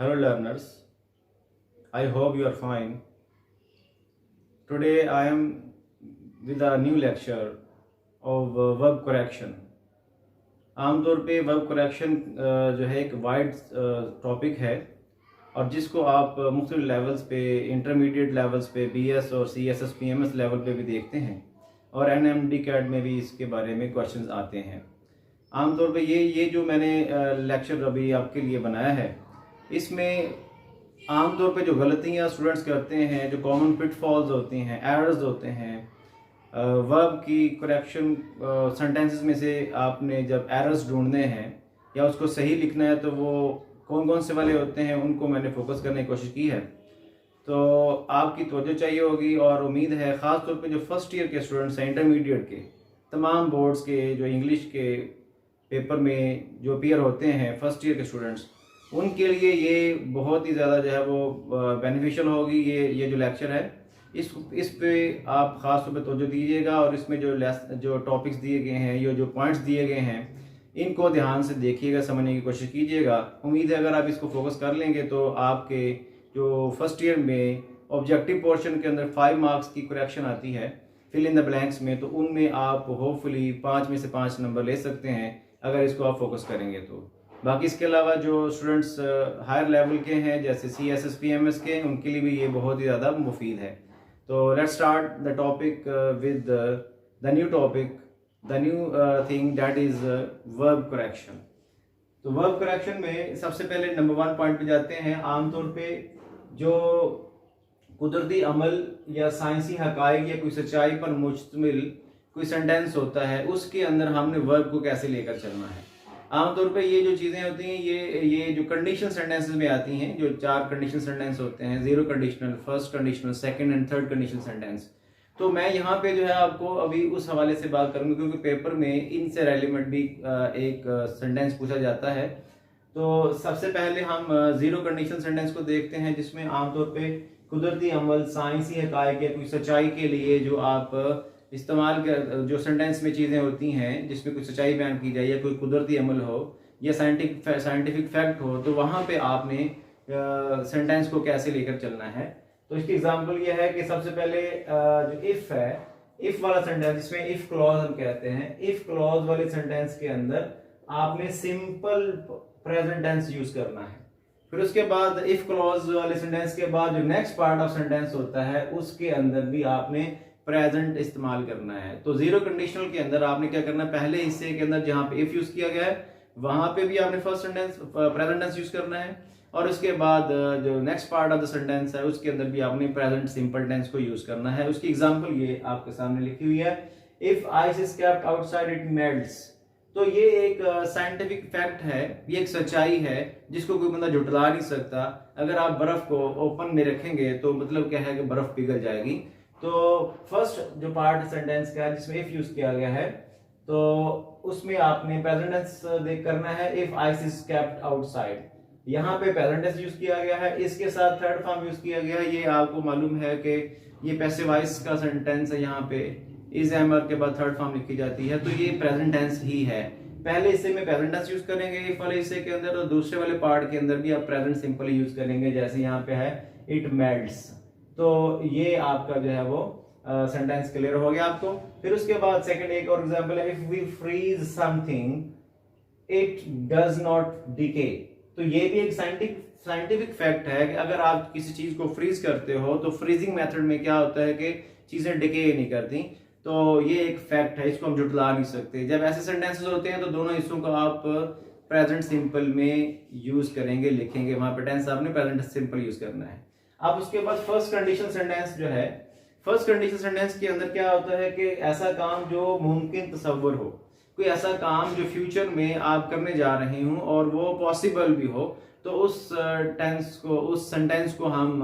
Hello learners, I hope you are fine. Today I am with a new lecture of verb correction. आमतौर पे verb correction जो है एक wide topic है और जिसको आप मुख्तलिफ लेवल्स पे, इंटरमीडिएट लेवल्स पे, BS और CSS PMS लेवल पे भी देखते हैं और NMD कैट में भी इसके बारे में क्वेश्चंस आते हैं। आमतौर पे ये जो मैंने लेक्चर अभी आपके लिए बनाया है, इसमें आमतौर पे जो गलतियाँ स्टूडेंट्स करते हैं, जो कॉमन पिटफॉल्स होती हैं, एरर्स होते हैं, वर्ब की करेक्शन सेंटेंसेस में से आपने जब एरर्स ढूंढने हैं या उसको सही लिखना है तो वो कौन कौन से वाले होते हैं, उनको मैंने फोकस करने की कोशिश की है। तो आपकी तवज्जो चाहिए होगी और उम्मीद है ख़ास तौर पे जो फर्स्ट ईयर के स्टूडेंट्स हैं, इंटरमीडिएट के तमाम बोर्ड्स के जो इंग्लिश के पेपर में जो पेयर होते हैं फर्स्ट ईयर के स्टूडेंट्स, उनके लिए ये बहुत ही ज़्यादा जो है वो बेनिफिशियल होगी। ये जो लेक्चर है इस पे आप ख़ास तौर पे तवज्जो दीजिएगा और इसमें जो टॉपिक्स दिए गए हैं, ये जो पॉइंट्स दिए गए हैं, इनको ध्यान से देखिएगा, समझने की कोशिश कीजिएगा। उम्मीद है अगर आप इसको फोकस कर लेंगे तो आपके जो फर्स्ट ईयर में ऑब्जेक्टिव पोर्शन के अंदर 5 मार्क्स की करेक्शन आती है फिल इन द ब्लैंक्स में, तो उनमें आप होपफुली 5 में से 5 नंबर ले सकते हैं अगर इसको आप फोकस करेंगे तो। बाकी इसके अलावा जो स्टूडेंट्स हायर लेवल के हैं जैसे CSS PMS के, उनके लिए भी ये बहुत ही ज़्यादा मुफीद है। तो let's start the topic with the new topic, the new thing that is verb correction. तो वर्ब करेक्शन में सबसे पहले नंबर 1 पॉइंट पे जाते हैं। आमतौर पे जो कुदरती अमल या साइंसी हकायक या कोई सच्चाई पर मुश्तमिल कोई सेंटेंस होता है, उसके अंदर हमने वर्ब को कैसे लेकर चलना है। आमतौर पे ये जो चीज़ें होती हैं ये जो कंडीशनल सेंटेंसेस में आती हैं, जो 4 कंडीशनल सेंटेंस होते हैं, 0 conditional, first conditional, second and third conditional sentence. तो मैं यहाँ पे जो है आपको अभी उस हवाले से बात करूँगा क्योंकि पेपर में इनसे रेलिवेंट भी एक सेंटेंस पूछा जाता है। तो सबसे पहले हम 0 कंडीशनल सेंटेंस को देखते हैं, जिसमें आमतौर पे कुदरती अमल, साइंसी हकायक या कोई सच्चाई के लिए जो आप इस्तेमाल जो सेंटेंस में चीज़ें होती हैं जिसमें कोई सच्चाई बयान की जाए या कोई कुदरती अमल हो या साइंटिफिक फैक्ट हो, तो वहाँ पे आपने सेंटेंस को कैसे लेकर चलना है। तो इसकी एग्जांपल ये है कि सबसे पहले जो इफ़ है, इफ़ वाला सेंटेंस जिसमें इफ़ क्लॉज हम कहते हैं, इफ़ क्लॉज वाले सेंटेंस के अंदर आपने सिंपल प्रेजेंट टेंस यूज करना है। फिर उसके बाद इफ़ क्लॉज वाले सेंटेंस के बाद जो नेक्स्ट पार्ट ऑफ सेंटेंस होता है उसके अंदर भी आपने प्रेजेंट इस्तेमाल करना है। तो 0 कंडीशनल के अंदर आपने क्या करना है, पहले हिस्से के अंदर जहां पे इफ यूज किया गया है वहां पे भी आपने first sentence present tense use करना है और उसके बाद जो next part of the sentence है उसके अंदर भी आपने प्रेजेंट सिंपल टेंस को यूज करना है। उसकी एग्जांपल ये आपके सामने लिखी हुई है, if ice is kept outside it melts. तो ये एक साइंटिफिक फैक्ट है, ये एक सच्चाई है जिसको कोई बंदा झुटला नहीं सकता। अगर आप बर्फ को ओपन में रखेंगे तो मतलब क्या है कि बर्फ पिघल जाएगी। तो फर्स्ट जो पार्ट सेंटेंस का है जिसमें इफ यूज किया गया है, तो उसमें आपने प्रेजेंट टेंस देख करना है, if ice is kept outside. यहाँ पे प्रेजेंट टेंस यूज किया गया है, इसके साथ थर्ड फॉर्म यूज किया गया है। ये आपको मालूम है कि ये पैसिव वॉइस का सेंटेंस है, यहाँ पे इज एमर के बाद थर्ड फॉर्म लिखी जाती है, तो ये प्रेजेंट टेंस ही है। पहले हिस्से में प्रेजेंट टेंस यूज करेंगे इफ वाले हिस्से के अंदर, और दूसरे वाले पार्ट के अंदर भी आप प्रेजेंट सिंपल यूज करेंगे, जैसे यहाँ पे है इट मेल्ट्स। तो ये आपका जो है वो सेंटेंस क्लियर हो गया आपको। फिर उसके बाद सेकंड एक और एग्जांपल है, if V fridge something it does not decay. तो ये भी एक साइंटिफिक फैक्ट है कि अगर आप किसी चीज को फ्रीज करते हो तो फ्रीजिंग मेथड में क्या होता है कि चीजें डिके नहीं करती। तो ये एक फैक्ट है, इसको हम झुटला नहीं सकते। जब ऐसे सेंटेंसेस होते हैं तो दोनों हिस्सों को आप प्रेजेंट सिंपल में यूज करेंगे, लिखेंगे, वहां पे टेंस आपने प्रेजेंट सिंपल यूज करना है। अब उसके बाद फर्स्ट कंडीशन सेंटेंस जो है, फर्स्ट कंडीशन सेंटेंस के अंदर क्या होता है कि ऐसा काम जो मुमकिन तसव्वुर हो, कोई ऐसा काम जो फ्यूचर में आप करने जा रहे हो और वो पॉसिबल भी हो, तो उस टेंस को, उस सेंटेंस को हम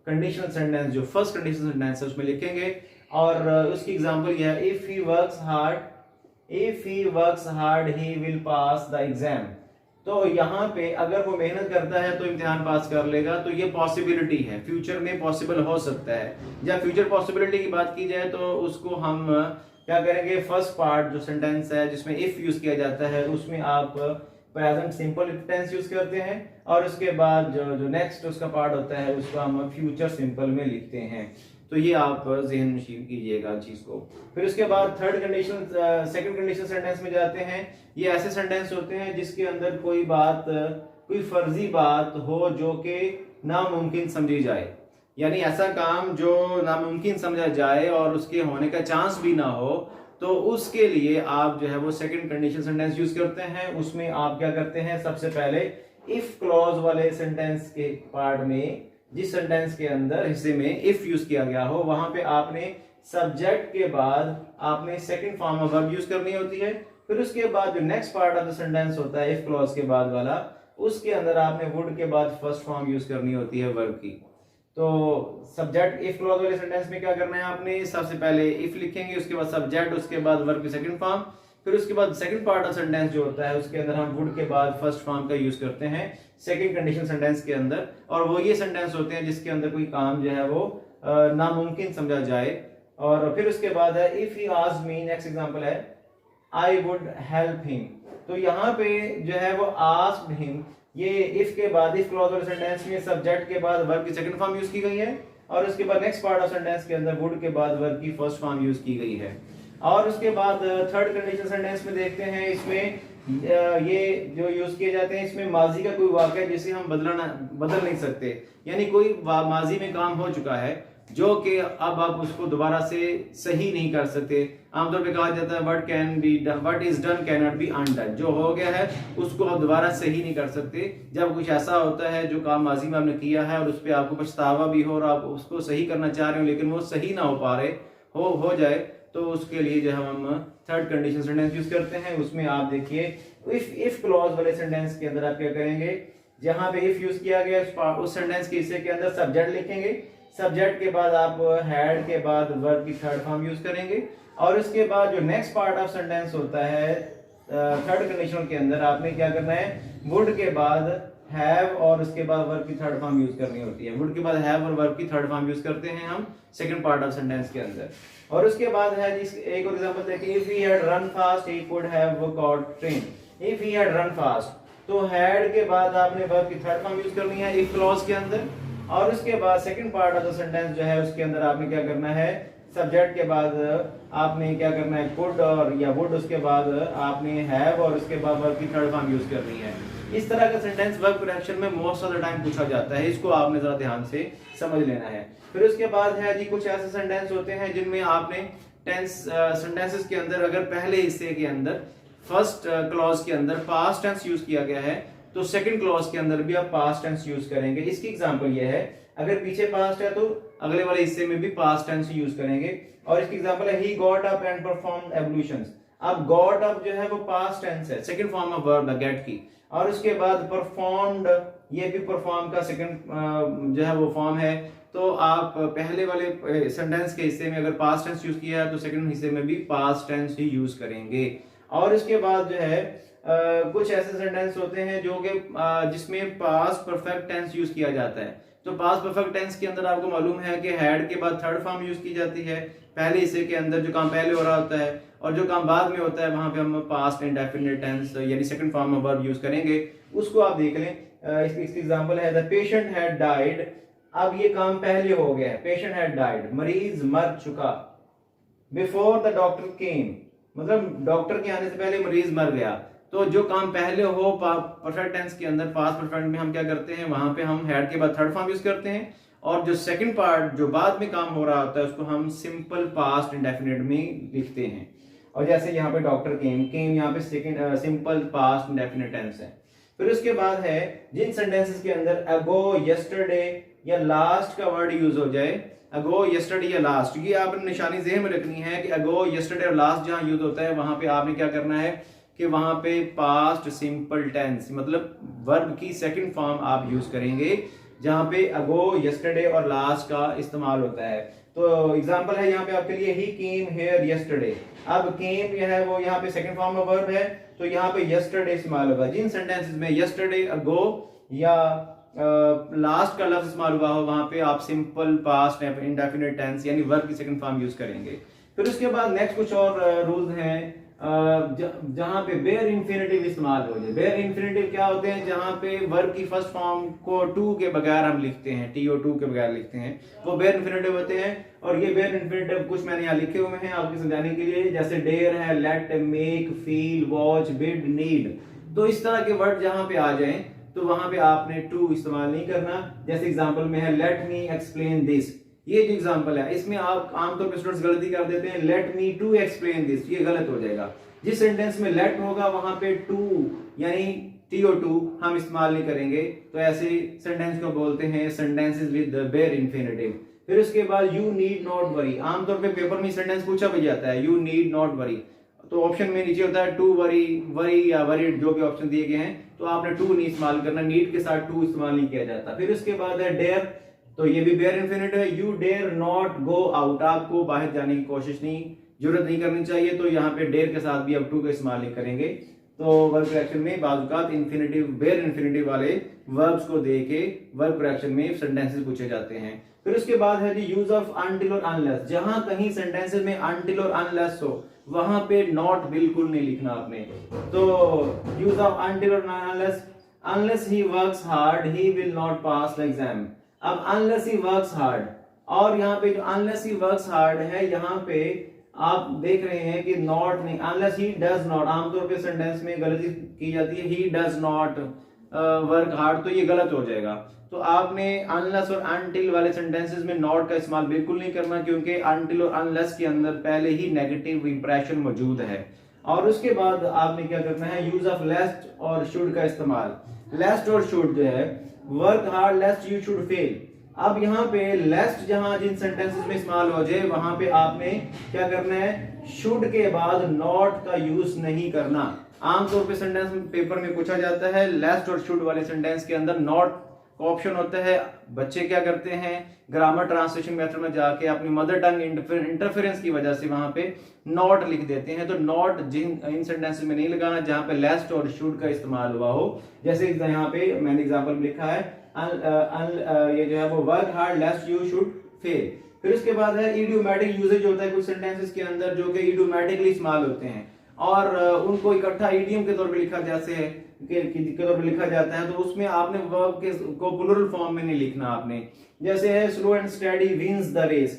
कंडीशनल सेंटेंस जो फर्स्ट कंडीशनल सेंटेंस है उसमें लिखेंगे। और उसकी एग्जांपल यह है, if he works hard he will pass the exam. तो यहाँ पे अगर वो मेहनत करता है तो इम्तिहान पास कर लेगा, तो ये पॉसिबिलिटी है, फ्यूचर में पॉसिबल हो सकता है। जब फ्यूचर पॉसिबिलिटी की बात की जाए तो उसको हम क्या करेंगे, फर्स्ट पार्ट जो सेंटेंस है जिसमें इफ यूज किया जाता है उसमें आप प्रेजेंट सिंपल टेंस यूज करते हैं, और उसके बाद जो नेक्स्ट उसका पार्ट होता है उसको हम फ्यूचर सिंपल में लिखते हैं। तो ये आप ज़हन नशीन कीजिएगा चीज को। फिर उसके बाद third condition, second condition sentence में जाते हैं। ये ऐसे सेंटेंस होते हैं जिसके अंदर कोई फर्जी बात हो जो कि नामुमकिन समझी जाए, यानी ऐसा काम जो नामुमकिन समझा जाए और उसके होने का चांस भी ना हो, तो उसके लिए आप जो है वो सेकंड कंडीशन सेंटेंस यूज करते हैं। उसमें आप क्या करते हैं, सबसे पहले इफ क्लॉज वाले सेंटेंस के पार्ट में, जिस सेंटेंस के अंदर हिस्से में इफ यूज किया गया हो, वहां पे आपने सब्जेक्ट के बाद आपने second form of verb use करनी होती है। फिर उसके बाद जो next part of the sentence होता है इफ क्लॉज के बाद वाला, उसके अंदर आपने वुड के बाद फर्स्ट फॉर्म यूज करनी होती है वर्ब की। तो सब्जेक्ट इफ क्लॉज वाले सेंटेंस में क्या करना है, आपने सबसे पहले इफ लिखेंगे, उसके बाद सब्जेक्ट, उसके बाद वर्ब की सेकंड फॉर्म, फिर उसके बाद सेकंड पार्ट ऑफ सेंटेंस जो होता है उसके अंदर हम वुड के बाद फर्स्ट फॉर्म का यूज करते हैं सेकंड कंडीशन सेंटेंस के अंदर। और वो ये सेंटेंस होते हैं जिसके अंदर कोई काम जो है वो नामुमकिन समझा जाए। और फिर उसके बाद है if he asked me, next example है आई वुड हेल्प हिम। तो यहाँ पे जो है वो आस्क्ड हिम, ये इफ के बाद इफ क्लॉज वाले सेंटेंस में सब्जेक्ट के बाद वर्ब की सेकंड फॉर्म यूज की गई है, और उसके बाद नेक्स्ट पार्ट ऑफ सेंटेंस के अंदर वुड के बाद वर्ब की फर्स्ट फॉर्म यूज की गई है। और उसके बाद थर्ड कंडीशन सेंटेंस में देखते हैं, इसमें ये जो यूज किए जाते हैं, इसमें माजी का कोई वाक़या जिसे हम बदल नहीं सकते, यानी कोई माजी में काम हो चुका है जो कि अब आप उसको दोबारा से सही नहीं कर सकते। आमतौर पे कहा जाता है what is done can not be undone, जो हो गया है उसको आप दोबारा सही नहीं कर सकते। जब कुछ ऐसा होता है जो काम माजी में आपने किया है और उस पर आपको पछतावा भी हो और आप उसको सही करना चाह रहे हो लेकिन वो सही ना हो पा रहे हो जाए, तो उसके लिए जो हम थर्ड कंडीशन सेंटेंस यूज करते हैं। उसमें आप देखिए इफ क्लॉज वाले सेंटेंस के अंदर आप क्या करेंगे, जहां पे इफ यूज किया गया उस सेंटेंस के हिस्से के अंदर सब्जेक्ट लिखेंगे, सब्जेक्ट के बाद आप हैड के बाद वर्ब की थर्ड फॉर्म यूज करेंगे, और उसके बाद जो नेक्स्ट पार्ट ऑफ सेंटेंस होता है थर्ड कंडीशन के अंदर आपने क्या करना है, वुड के बाद हैव और उसके बाद वर्ब की थर्ड फॉर्म यूज करनी होती है। वुड के बाद हैव और वर्ब की थर्ड फॉर्म यूज करते हैं हम सेकंड पार्ट ऑफ सेंटेंस के अंदर। और उसके बाद है एक और एग्जांपल देखिए, if he had run fast he could have caught train. If he had run fast, तो हैड के बाद आपने वर्ब की थर्ड फॉर्म यूज करनी है इफ क्लॉज के अंदर, और उसके बाद second part of the sentence जो है उसके अंदर आपने क्या करना है, सब्जेक्ट के बाद आपने क्या करना है कुड और या वुड, उसके बाद आपने हैव और उसके बाद वर्ब की थर्ड फॉर्म यूज करनी है। इस तरह का सेंटेंस वर्ब करेक्शन में मोस्ट ऑफ द टाइम पूछा जाता है, इसको आपने जरा ध्यान से समझ लेना है। फिर उसके बाद है जी कुछ ऐसे सेंटेंस होते हैं जिनमें आपने टेंस सेंटेंसेस के अंदर अगर पहले हिस्से के अंदर फर्स्ट क्लॉज के अंदर पास्ट टेंस यूज किया गया है, तो सेकंड क्लॉज के अंदर भी आप पास्ट टेंस यूज करेंगे। इसकी एग्जांपल ये है, अगर पीछे पास्ट है तो अगले वाले हिस्से में भी पास्ट टेंस यूज करेंगे। और इसकी एग्जांपल है he got up and performed evolutions. अब गॉट अप जो है वो पास्ट टेंस है, सेकंड फॉर्म ऑफ वर्ब है गेट की, और उसके बाद परफॉर्म्ड, ये भी परफॉर्म का सेकंड जो है वो फॉर्म है। तो आप पहले वाले सेंटेंस के हिस्से में अगर पास्ट टेंस यूज किया है तो सेकंड हिस्से में भी पास्ट टेंस ही यूज करेंगे। और इसके बाद जो है कुछ ऐसे सेंटेंस होते हैं जो कि जिसमें पास्ट परफेक्ट टेंस यूज किया जाता है। तो पास्ट परफेक्ट टेंस के अंदर आपको मालूम है कि हैड के बाद थर्ड फॉर्म यूज की जाती है पहले हिस्से के अंदर, जो काम पहले हो रहा होता है, और जो काम बाद में होता है वहां पे हम पास्ट इंडेफिनिट टेंस यानी second form of verb use करेंगे। उसको आप देख लें, इसकी एग्जांपल है द पेशेंट हैड डाइड। अब ये काम पहले हो गया है, पेशेंट हैड डाइड, मरीज मर चुका। बिफोर द डॉक्टर केम, मतलब डॉक्टर के आने से पहले मरीज मर गया। तो जो काम पहले हो परफेक्ट टेंस के अंदर पास्ट परफेक्ट में हम क्या करते हैं, वहां पे हम हैड के बाद थर्ड फॉर्म यूज करते हैं, और जो सेकंड पार्ट जो बाद में काम हो रहा होता है उसको हम सिंपल पास्ट इंडेफिनिट में लिखते हैं। और जैसे यहाँ पे डॉक्टर केम यहाँ पे second simple past indefinite tense है। फिर उसके बाद है जिन सेंटेंसेस के अंदर अगो, यस्टरडे या लास्ट का वर्ड यूज हो जाए, अगो, यस्टरडे या लास्ट, ये आपने निशानी ज़हन में रखनी है कि अगो, यस्टरडे और लास्ट जहां यूज होता है वहां पे आपने क्या करना है कि वहां पे पास्ट सिंपल टेंस मतलब वर्ब की सेकंड फॉर्म आप यूज करेंगे, जहां पे अगो, यस्टरडे और लास्ट का इस्तेमाल होता है। तो एग्जांपल है यहाँ पे आपके लिए, ही केम हियर यस्टरडे। अब केम जो है वो यहाँ पे सेकंड फॉर्म ऑफ वर्ब है, तो यहाँ पे यस्टरडे इस्तेमाल होगा। जिन सेंटेंसेस में यस्टरडे, अगो या लास्ट का लफ्ज इस्तेमाल हुआ हो वहां पे आप सिंपल पास्ट इंडेफिनिट टेंस यानी वर्ब की सेकंड फॉर्म यूज करेंगे। फिर उसके बाद नेक्स्ट कुछ और रूल्स हैं जहां पे बेयर इंफिनिटिव इस्तेमाल हो जाए। बेयर इंफिनिटिव क्या होते हैं, जहां पे वर्ब की फर्स्ट फॉर्म को टू के बगैर हम लिखते हैं, TO2 के बगैर लिखते हैं, वो बेयर इंफिनिटिव होते हैं। और ये बेयर इंफिनिटिव कुछ मैंने यहाँ लिखे हुए हैं आपको समझाने के लिए, जैसे डेयर है, let, make, feel, watch, bid, need. तो इस तरह के वर्ड जहां पे आ जाएं तो वहां पे आपने टू इस्तेमाल नहीं करना। जैसे एग्जांपल में है लेट मी एक्सप्लेन दिस, ये जो एग्जांपल है इसमें आप आमतौर पर स्टूडेंट्स गलती कर देते हैं, let me to explain this, ये गलत हो जाएगा। जिस सेंटेंस में लेट होगा वहां पे टू यानी TO2 हम इस्तेमाल नहीं करेंगे, तो ऐसे सेंटेंस को बोलते हैं सेंटेंसेस विद बेयर इंफिनिटिव। फिर उसके बाद यू नीड नॉट वरी, आमतौर पे पेपर में सेंटेंस पूछा भी जाता है, यू नीड नॉट वरी, तो ऑप्शन में नीचे होता है टू वरी, वरी या वरीड, जो भी ऑप्शन दिए गए हैं, तो आपने टू नहीं इस्तेमाल करना, नीड के साथ टू इस्तेमाल नहीं किया जाता। फिर उसके बाद है डेयर, तो ये भी बेयर इंफिनिटिव है, you dare not go out, आपको बाहर जाने की कोशिश नहीं, जरूरत नहीं करनी चाहिए, तो यहाँ पे डेयर के साथ भी अब टू का इस्तेमाल नहीं करेंगे। तो वर्ब करेक्शन में बाजुकात इंफिनिटिव, बेयर इंफिनिटिव वाले वर्ब्स को दे के वर्ब करेक्शन में सेंटेंसेस पूछे जाते हैं। फिर उसके बाद है यूज ऑफ अनटिल और अनलेस, जहां कहीं सेंटेंसेस में अनटिल और अनलेस हो वहां पे नॉट बिल्कुल नहीं लिखना आपने। तो यूज ऑफ अनटिल और unless, unless he works hard he will not pass the exam. अब अनलेस ही वर्क्स हार्ड, और यहाँ पे जो अनलेस ही वर्क्स हार्ड है, यहाँ पे आप देख रहे हैं कि नॉट नहीं, अनलेस ही डज नॉट, आमतौर पे सेंटेंस में गलती की जाती है, he does not work hard, तो ये गलत हो जाएगा। तो आपने अनलेस और अनटिल वाले सेंटेंसेस में नॉट का इस्तेमाल बिल्कुल नहीं करना, क्योंकि अनटिल और अनलेस के अंदर पहले ही नेगेटिव इंप्रेशन मौजूद है। और उसके बाद आपने क्या करना है, यूज ऑफ लेस्ट और शुड का इस्तेमाल। लेस्ट और शुड जो है, work hard लेस्ट you should fail. अब यहाँ पे लेस्ट जहां जिन सेंटेंसेस में इस्तेमाल हो जाए वहां पे आपने क्या करना है, शुड के बाद नॉट का यूज नहीं करना। आमतौर पे सेंटेंस पेपर में पूछा जाता है, लेस्ट और शुड वाले सेंटेंस के अंदर नॉट का ऑप्शन होता है। बच्चे क्या करते हैं, ग्रामर ट्रांसलेशन मेथड में जाके अपनी मदर टंग इंटरफेरेंस की वजह से वहां पे नॉट लिख देते हैं। तो नॉट इन सेंटेंसेस में नहीं लगाना जहां पे लेस्ट और शुड का इस्तेमाल हुआ हो। जैसे यहाँ पे मैंने एग्जाम्पल लिखा है, ये जो है वो work hard लेस्ट you should fail. फिर उसके बाद है इडियोमैटिक यूजेज होता है कुछ सेंटेंसेस के अंदर जो कि इडियोमैटिकली इस्तेमाल होते हैं और उनको इकट्ठा इडियम के तौर पे लिखा जैसे है के तौर पे लिखा जाता है, तो उसमें आपने वर्ब के को प्लूरल फॉर्म में नहीं लिखना आपने। जैसे है slow and steady wins the race.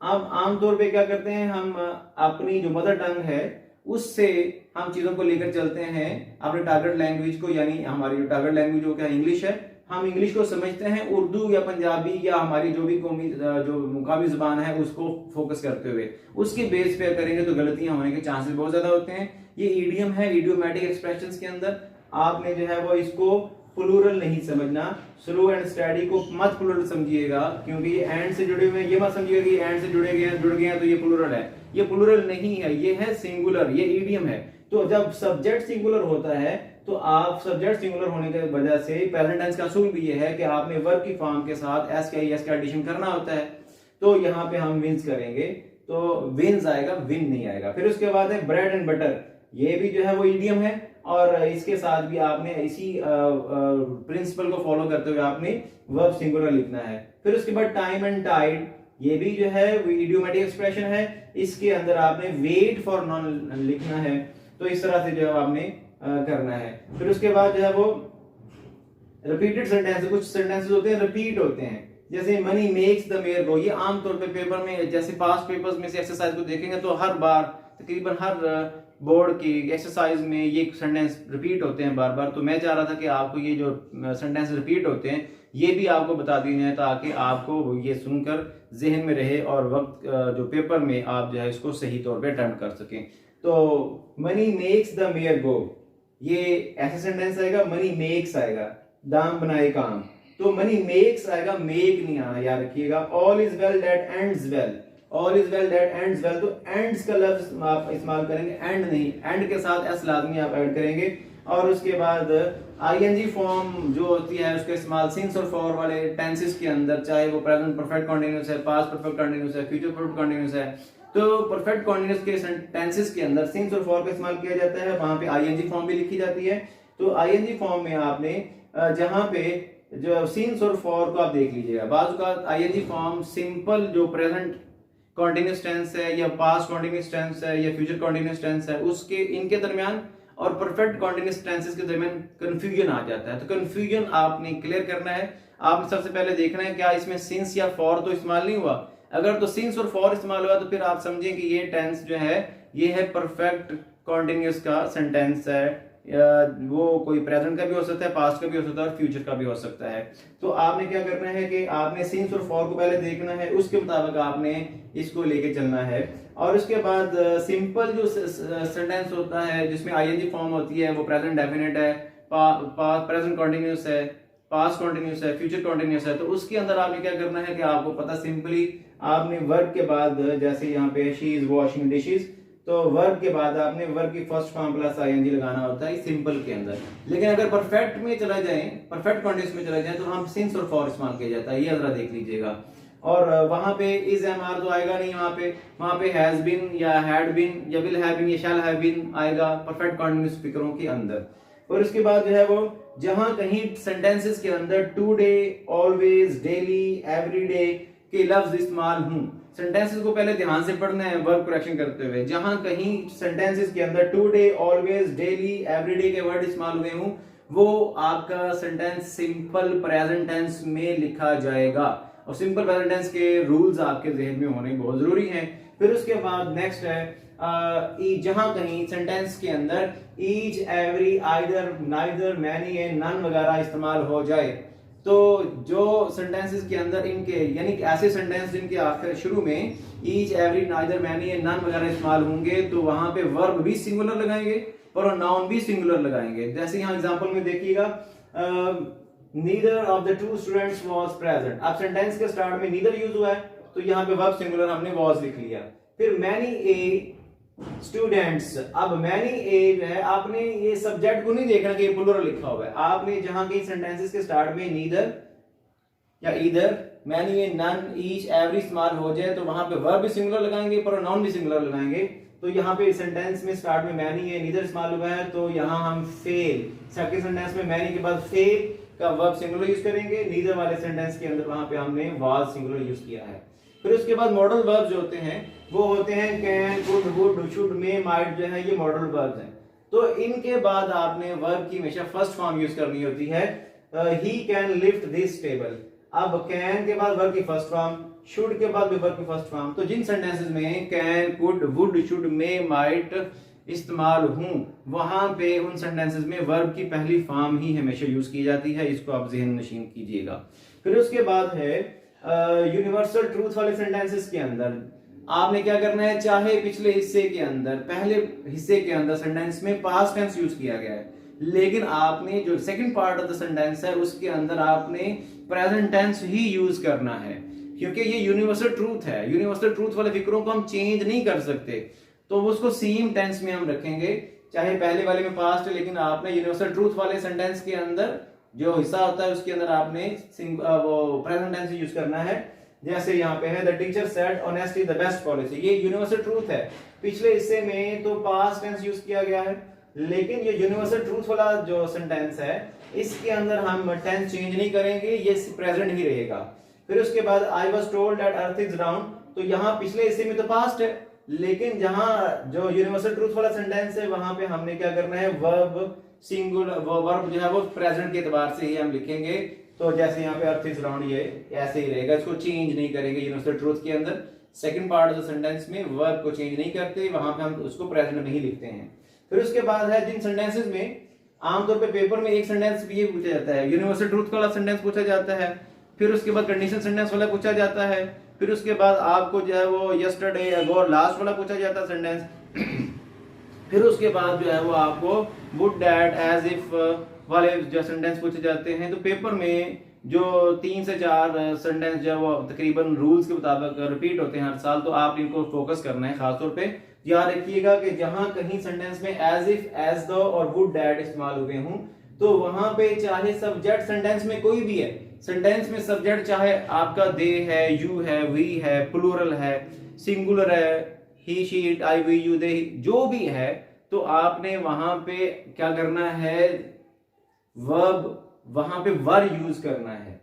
अब आमतौर पे क्या करते हैं, हम अपनी जो मदर टंग है उससे हम चीजों को लेकर चलते हैं अपने टारगेट लैंग्वेज को, यानी हमारी जो टारगेट लैंग्वेज जो क्या इंग्लिश है, हम इंग्लिश को समझते हैं उर्दू या पंजाबी या हमारी जो भी कौमी जो मुकामी जुबान है उसको फोकस करते हुए उसकी बेस पे करेंगे तो गलतियां होने के चांसेस बहुत ज्यादा होते हैं। ये ईडियम है, इडियोमैटिक एक्सप्रेशंस के अंदर आपने जो है वो इसको प्लूरल नहीं समझना। स्लो एंड स्टडी को मत प्लूरल समझिएगा, क्योंकि ये एंड से जुड़े हुए हैं, ये मत समझिएगा कि एंड से जुड़ गए हैं तो ये प्लूरल है, ये प्लूरल नहीं है, ये है सिंगुलर, ये ईडियम है। तो जब सब्जेक्ट सिंगुलर होता है तो आप सब्जेक्ट सिंगुलर होने की वजह से प्रेजेंट टेंस का असूल भी ये है कि आपने वर्ब की फॉर्म के साथ एस का एडिशन करना होता है। तो यहाँ पे हम विंस करेंगे तो विंस आएगा, विन नहीं आएगा। फिर उसके बाद है ब्रेड एंड बटर, ये भी जो है वो ईडियम है और इसके साथ भी आपने इसी प्रिंसिपल को फॉलो करते हुए आपने वर्ब सिंगुलर लिखना है। फिर उसके बाद टाइम एंड टाइड, ये भी जो है वो इडियोमैटिक एक्सप्रेशन है, इसके अंदर आपने वेट फॉर नॉन लिखना है। तो इस तरह से जो है आपने करना है। फिर उसके बाद जो है वो रिपीटेड सेंटेंस, कुछ सेंटेंसेस होते हैं रिपीट होते हैं, जैसे मनी मेक्स द मेयर गो। ये आमतौर पे पेपर में जैसे पास्ट पेपर्स में से एक्सरसाइज को देखेंगे तो हर बार तकरीबन हर बोर्ड की एक्सरसाइज में ये सेंटेंस रिपीट होते हैं बार बार। तो मैं चाह रहा था कि आपको ये जो सेंटेंस रिपीट होते हैं ये भी आपको बता दिए हैं ताकि आपको ये सुनकर जहन में रहे और वक्त जो पेपर में आप जो है इसको सही तौर पे अटेम्प्ट कर सकें। तो मनी मेक्स द मेयर गो, ये ऐसा सेंटेंस आएगा, मनी मेक्स आएगा, दाम बनाए काम, तो मनी मेक्स आएगा, मेक नहीं आना, याद रखिएगा। All is well that ends well, all is well that ends well, तो एंड्स का लफ्ज आप इस्तेमाल करेंगे, एंड नहीं, एंड के साथ एस लाजमी आप ऐड करेंगे। और उसके बाद आईएनजी फॉर्म जो होती है उसका इस्तेमाल सिंस और फॉर वाले टेंसेस के अंदर, चाहे वो प्रेजेंट परफेक्ट कंटीन्यूअस है, पास्ट परफेक्ट कंटीन्यूअस है, फ्यूचर परफेक्ट कंटीन्यूअस है, तो परफेक्ट कंटीन्यूअस के टेंसेस के अंदर सिंस और फॉर का इस्तेमाल किया जाता है, वहां पे आईएनजी फॉर्म भी लिखी जाती है। तो आईएनजी फॉर्म में आपने जहां पे जो सिंस और फॉर को आप देख लीजिएगा, बाजू का आईएनजी फॉर्म सिंपल जो प्रेजेंट कॉन्टिन्यूस टेंस है या पास्ट कॉन्टिन्यूस टेंस है या फ्यूचर कॉन्टिन्यूस टेंस है, उसके इनके दरमियान और परफेक्ट कॉन्टिन्यूस टेंसेस के दरमियान कंफ्यूजन आ जाता है। तो कंफ्यूजन आपने क्लियर करना है। आपने सबसे पहले देखना है क्या इसमें सिंस या फॉर तो इस्तेमाल नहीं हुआ। अगर तो सिंस और फॉर इस्तेमाल हुआ तो फिर आप समझें कि ये टेंस जो है ये है परफेक्ट कॉन्टिन्यूस का सेंटेंस है। वो कोई प्रेजेंट का भी हो सकता है, पास्ट का भी हो सकता है और फ्यूचर का भी हो सकता है। तो आपने क्या करना है कि आपने सिंस और फॉर को पहले देखना है, उसके मुताबिक आपने इसको लेके चलना है। और उसके बाद सिंपल जो सेंटेंस होता है जिसमें आईएनजी फॉर्म होती है वो प्रेजेंट डेफिनेट है, प्रेजेंट कॉन्टिन्यूस है, पास्ट कॉन्टिन्यूस है, फ्यूचर कॉन्टिन्यूस है। तो उसके अंदर आपने क्या करना है कि आपको पता सिंपली आपने वर्ब के बाद जैसे यहाँ पे शी इज वॉशिंग डिशेस, तो वर्ब के बाद आपने वर्ब की फर्स्ट फॉर्म प्लस आईएनजी लगाना होता है सिंपल के अंदर। लेकिन अगर परफेक्ट में चला जाए, परफेक्ट कॉन्टिन्यूस में चला जाए तो हम सिंस और फॉर इस्तेमाल किया जाता है, ये जरा देख लीजिएगा। और वहां पे इज एम आर तो आएगा नहीं, वहां पे हैज बीन या हैड बीन या विल हैव बीन या शैल हैव बीन आएगा परफेक्ट कॉन्टिन्यूस स्पीकरों के अंदर। और उसके बाद जो है वो जहां कहीं सेंटेंसेस के अंदर टुडे, ऑलवेज, डेली, एवरीडे के लफ्ज इस्तेमाल हों, सेंटेंसेस को पहले ध्यान से पढ़ना है वर्ब करेक्शन करते हुए। जहां कहीं सेंटेंसेस के अंदर टुडे, ऑलवेज, डेली, एवरीडे के वर्ड इस्तेमाल हुए हों वो आपका सेंटेंस सिंपल प्रेजेंट टेंस में लिखा जाएगा। और सिंपल प्रेजेंट टेंस के रूल्स आपके जहन में होने बहुत जरूरी हैं। फिर उसके बाद नेक्स्ट है जहां कहीं सेंटेंस के अंदर each, every, either, neither, many and none वगैरह इस्तेमाल हो जाए, तो जो सेंटेंसेस के अंदर इनके यानी कि ऐसे सेंटेंस जिनके आखिर शुरू में each, every, neither, many and none वगैरह इस्तेमाल होंगे तो वहां पे वर्ब भी सिंगुलर लगाएंगे और नाउन भी सिंगुलर लगाएंगे। जैसे यहाँ एग्जांपल में देखिएगा neither of the two students was present. अब सेंटेंस के स्टार्ट में नीदर यूज हुआ है तो यहाँ पे वर्ब सिंगुलर हमने वाज लिख लिया। फिर मैनी ए स्टूडेंट्स, अब मैनी ए जो है आपने ये सब्जेक्ट को नहीं देखना कि ये प्लूरल लिखा हुआ है। आपने जहां कहीं सेंटेंसेस के स्टार्ट में नीदर या either, many, none, each, every इस्तेमाल हो जाए तो वहां पे वर्ब भी सिंगुलर लगाएंगे पर नाउन भी सिंगुलर लगाएंगे। तो यहाँ पे सेंटेंस में स्टार्ट में मैनी है, नीदर इस्तेमाल हुआ है तो यहाँ हम फेल, सेकंड सेंटेंस में मैनी के बाद फेल का वर्ब सिंगुलर यूज करेंगे। नीदर वाले सेंटेंस के अंदर वहां पे हमने वाज सिंगुलर यूज किया है। फिर उसके बाद मॉडल वर्ब जो होते हैं वो होते हैं can, could, would, should, may, might जो है ये मॉडल वर्ब्स हैं। तो इनके बाद आपने वर्ब की हमेशा फर्स्ट फॉर्म यूज करनी होती है। He can lift this table, अब कैन के बाद वर्ब की फर्स्ट फॉर्म, शुड के बाद भी वर्ब की फर्स्ट फॉर्म। तो जिन सेंटेंसेस में can, could, would, should, may, might इस्तेमाल हूं वहां पे उन सेंटेंसेस में वर्ब की पहली फॉर्म ही हमेशा यूज की जाती है। इसको आप ज़हन नशीन कीजिएगा। फिर उसके बाद है यूनिवर्सल ट्रूथ वाले सेंटेंसेस के अंदर आपने क्या करना है, चाहे पिछले हिस्से के अंदर, पहले हिस्से के अंदर सेंटेंस में पास्ट टेंस यूज किया गया है, लेकिन आपने जो second part of the sentence है उसके अंदर आपने प्रेजेंट टेंस ही यूज करना है, क्योंकि ये यूनिवर्सल ट्रूथ है। यूनिवर्सल ट्रूथ वाले फिक्रों को हम चेंज नहीं कर सकते, तो उसको सेम टेंस में हम रखेंगे। चाहे पहले वाले में पास्ट है, लेकिन आपने यूनिवर्सल ट्रूथ वाले सेंटेंस के अंदर जो हिस्सा होता है उसके अंदर आपने वो प्रेजेंट टेंस यूज करना है। जैसे यहाँ पे है the teacher said honesty the best policy, ये यूनिवर्सल ट्रूथ है। पिछले हिस्से में तो पास्ट टेंस यूज किया गया है, लेकिन ये यूनिवर्सल ट्रूथ वाला जो सेंटेंस है इसके अंदर हम टेंस चेंज नहीं करेंगे, ये प्रेजेंट ही रहेगा। फिर उसके बाद I was told that earth is round, तो यहाँ पिछले हिस्से में तो पास्ट है, लेकिन जहां जो यूनिवर्सल ट्रूथ वाला सेंटेंस है वहां पे हमने क्या करना है, वर्ब सिंगुलर, वर्ब जो है वो प्रेजेंट के एतबार से ही हम लिखेंगे। तो जैसे यहाँ पे अर्थ इज राउंड, ये ऐसे ही रहेगा, इसको चेंज नहीं करेंगे। यूनिवर्सल ट्रूथ के अंदर second part of the sentence में वर्ब को चेंज नहीं करते, वहां पे हम उसको प्रेजेंट में ही लिखते हैं। फिर उसके बाद है जिन सेंटेंसेस में आमतौर पे पेपर में एक सेंटेंस ये पूछा जाता है, यूनिवर्सल ट्रूथ वाला सेंटेंस पूछा जाता है, फिर उसके बाद कंडीशन सेंटेंस वाला पूछा जाता है, फिर उसके बाद आपको जो है वो यस्टरडे, अगोर, लास्ट वाला पूछा जाता है सेंटेंस। फिर उसके बाद जो है वो आपको वुड, दैट, एज इफ वाले जो सेंटेंस पूछे जाते हैं। तो पेपर में जो 3 से 4 सेंटेंस जो वो तकरीबन रूल्स के मुताबिक रिपीट होते हैं हर साल, तो आप इनको फोकस करना है खासतौर पे। याद रखिएगा कि जहां कहीं सेंटेंस में एज इफ, एज दो और वुड, दैट इस्तेमाल हुए हों तो वहां पे चाहे सब्जेक्ट सेंटेंस में कोई भी है, सेंटेंस में सब्जेक्ट चाहे आपका दे है, यू है, वी है, प्लूरल है, सिंगुलर है, he, she, it, I, we, you, they, जो भी है, तो आपने वहां पे क्या करना है, वर्ब वहां पे वर यूज करना है।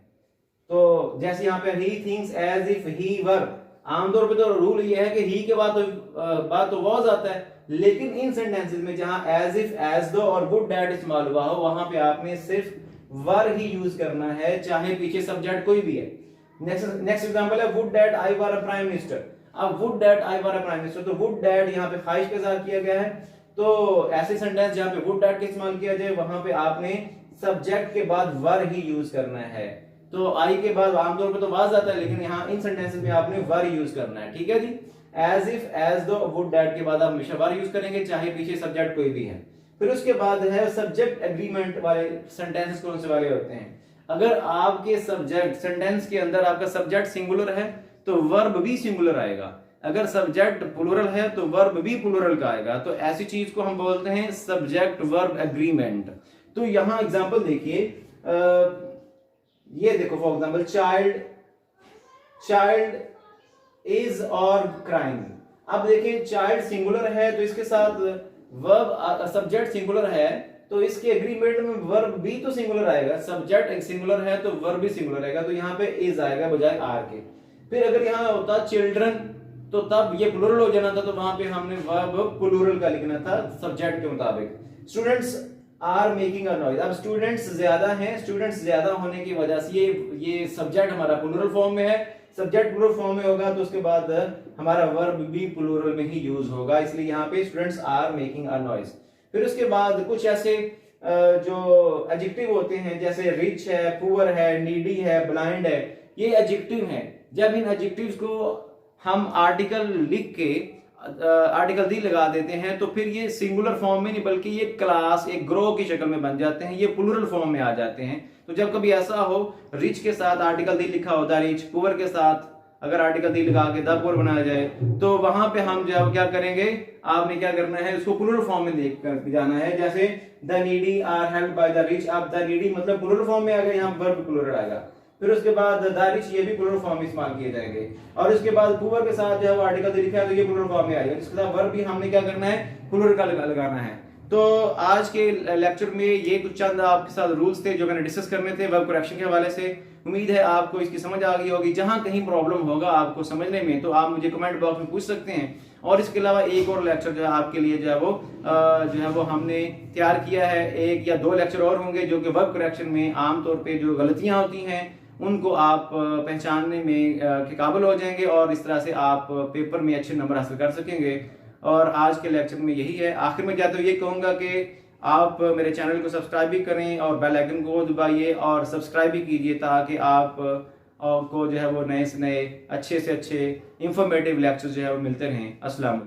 तो जैसे यहाँ पे he thinks as if he were, आमतौर पे तो रूल ये है कि ही के बाद तो वॉज आता है, लेकिन इन सेंटेंसेस में जहां एज इफ, एज दो और वुड डैट इस्तेमाल हुआ हो वहां पे आपने सिर्फ वर ही यूज करना है, चाहे पीछे सब्जेक्ट कोई भी है। नेक्स्ट एग्जांपल है would that I were a prime minister. अब would that I were a prime minister, तो वुड डैट यहाँ पे ख्वाहिश के साथ किया गया है, तो ऐसे सेंटेंस जहां पे वुड डैट का इस्तेमाल किया जाए वहां पे आपने सब्जेक्ट के बाद वर ही यूज करना है। तो आई के बाद आमतौर पे तो वाज आता है, लेकिन यहाँ इन सेंटेंसेस में आपने वर यूज करना है, ठीक है जी। एज इफ, एज दो, वुड डैट के बाद आप हमेशा वर यूज करेंगे, चाहे पीछे सब्जेक्ट कोई भी है। फिर उसके बाद है सब्जेक्ट एग्रीमेंट वाले सेंटेंसेस। कौन से वाले होते हैं? अगर आपके सब्जेक्ट सेंटेंस के अंदर आपका सब्जेक्ट सिंगुलर है तो वर्ब भी सिंगुलर आएगा, अगर सब्जेक्ट प्लूरल है तो वर्ब भी प्लूरल का आएगा। तो ऐसी चीज को हम बोलते हैं सब्जेक्ट वर्ब एग्रीमेंट। तो यहां एग्जांपल देखिए, ये देखो फॉर एग्जांपल चाइल्ड इज और क्राइंग। अब देखिए चाइल्ड सिंगुलर है तो इसके साथ वर्ब, सब्जेक्ट सिंगुलर है तो इसके एग्रीमेंट में वर्ब भी तो सिंगुलर आएगा, सब्जेक्ट सिंगुलर है तो वर्ब भी सिंगुलर आएगा, तो यहाँ पे इज आएगा बजाय आर के। फिर अगर यहाँ होता चिल्ड्रन तो तब ये प्लूरल हो जाना था, तो वहां पे हमने वर्ब प्लूरल का लिखना था सब्जेक्ट के मुताबिक। Students are making a noise. अब स्टूडेंट्स ज्यादा हैं, स्टूडेंट्स ज्यादा होने की वजह से ये सब्जेक्ट हमारा प्लूरल फॉर्म में है, सब्जेक्ट प्लूरल फॉर्म में होगा तो उसके बाद हमारा वर्ब भी प्लूरल में ही यूज होगा, इसलिए यहाँ पे students are making a noise. फिर उसके बाद कुछ ऐसे जो एडजेक्टिव होते हैं जैसे रिच है, पुअर है, नीडी है, ब्लाइंड है, ये एडजेक्टिव हैं। जब इन एडजेक्टिव्स को हम आर्टिकल लिख के आर्टिकल दी लगा देते हैं तो फिर ये सिंगुलर फॉर्म में नहीं बल्कि ये क्लास, एक ग्रो की शक्ल में बन जाते हैं, ये प्लूरल फॉर्म में आ जाते हैं। तो जब कभी ऐसा हो रिच के साथ आर्टिकल दी लिखा होता है रिच, पुअर के साथ अगर आर्टिकल दी लगा के द पुअर बनाया जाए तो वहां पे हम जब क्या करेंगे, आपने क्या करना है, इसको प्लूरल फॉर्म में देख कर जाना है। जैसे the needy are helped by the rich, अब द नीडी मतलब प्लूरल फॉर्म में आ गया, यहाँ वर्ब प्लूरल आएगा। फिर उसके बाद द रिच, ये भी प्लूरल फॉर्म में इस्तेमाल किए जाएंगे। और उसके बाद पुअर के साथ जो है वो आर्टिकल दी लिखा है तो ये प्लूरल फॉर्म में आएगा, इसके साथ वर्ब भी हमने क्या करना है, प्लूरल का लगाना है। तो आज के लेक्चर में ये कुछ चंद आपके साथ रूल्स थे जो मैंने डिस्कस करने थे वर्ब करेक्शन के हवाले से। उम्मीद है आपको इसकी समझ आ गई होगी। जहां कहीं प्रॉब्लम होगा आपको समझने में तो आप मुझे कमेंट बॉक्स में पूछ सकते हैं। और इसके अलावा एक और लेक्चर जो है आपके लिए जो है वो हमने तैयार किया है। 1 या 2 लेक्चर और होंगे जो कि वर्ब करेक्शन में आमतौर पर जो गलतियां होती हैं उनको आप पहचानने में के काबिल हो जाएंगे और इस तरह से आप पेपर में अच्छे नंबर हासिल कर सकेंगे। और आज के लेक्चर में यही है। आखिर में जाते हुए ये कहूंगा कि आप मेरे चैनल को सब्सक्राइब भी करें और बेल आइकन को दबाइए और सब्सक्राइब भी कीजिए ताकि आप को जो है वो नए से नए अच्छे से अच्छे इंफॉर्मेटिव लेक्चर जो है वो मिलते रहें। अस्सलाम वालेकुम।